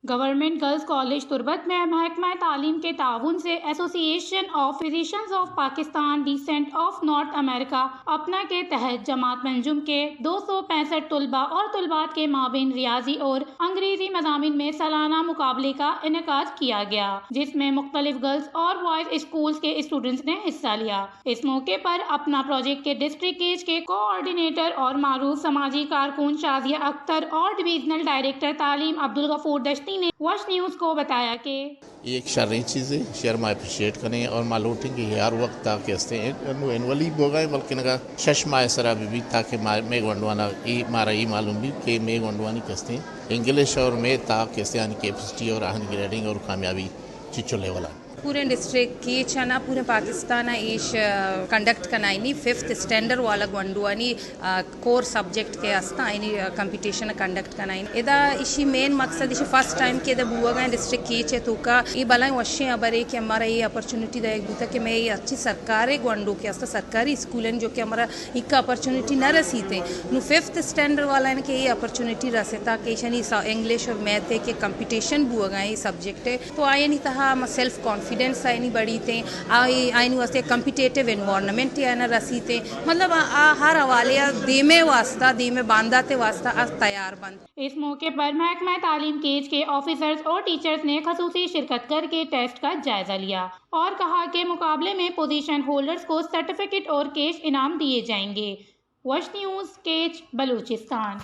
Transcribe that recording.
Government girls college تربت میں محکمہ تعلیم کے تعاون سے association of physicians of Pakistan descent of North America اپنا کے تحت جماعت منجم کے 265 طلباء اور طلبات کے مابین ریاضی اور انگریزی مضامین میں سالانہ مقابلے کا انعقاد کیا گیا، جس میں مختلف گرلز اور بوائز اسکولز کے اسٹوڈنٹس نے حصہ لیا۔ اس موقع پر اپنا پروجیکٹ کے ڈسٹرکٹ کیج کے کوآرڈینیٹر اور معروف سماجی کارکن شازیہ اختر اور ڈویژنل ڈائریکٹر تعلیم عبدالغفور دشتی نے واش نیوز کو بتایا کہ یہ ایک شرعی چیز ہے، شہر میں اپریشیٹ کریں اور معلوم کہ ہر وقت تاکہ ہستے ہیں اینولی بوگائے بلکہ نگا شش ماہ سرا بھی تاکہ میں گونڈوانا مارا یہ معلوم بھی کہ میں گونڈوانی کستے ہیں انگلش اور میں تاکہ ہستے آنی کیپسٹی اور آنی گریڈنگ اور کامیابی چچو لیولا پورے ڈسٹرکٹ کی چنا پورے پاکستان ایش کنڈکٹ کنائنی 5th اسٹینڈرڈ والا گونڈوانی کور سبجیکٹ کے استا اینی کمپٹیشن کنڈکٹ کنائن ادا اسی مین مقصد اسی فرسٹ ٹائم کے بوا گئے ڈسٹرکٹ کی چے تو کا یہ بلائیں وشیں ابرے کہ ہمارا یہ اپرچونیٹی دے بوتا کہ میں یہ اچھی سرکاری گونڈو کے استا سرکاری اسکولن جو کہ ہمارا ایک اپرچونیٹی نہ رسیتے نو 5th اسٹینڈرڈ والا ان کے یہ اپرچونیٹی رسیتا کہ شنی انگلش اور میتھ کے کمپٹیشن بوا گئے سبجیکٹ ہے تو آئے نہیں تھا سیلف کانفیڈینس آئینی بڑی تھیں آئینی واسطے کمپیٹیٹیو انوائرنمنٹ آئینا رسی تھیں مطلب ہر حوالے دیمے واسطہ دیمے باندھا تے واسطہ تیار بند۔ اس موقع پر محکمہ تعلیم کیج کے آفیسرز اور ٹیچرز نے خصوصی شرکت کر کے ٹیسٹ کا جائزہ لیا اور کہا کہ مقابلے میں پوزیشن ہولڈرز کو سرٹیفکیٹ اور کیش انعام دیے جائیں گے۔ Wash news cage Balochistan.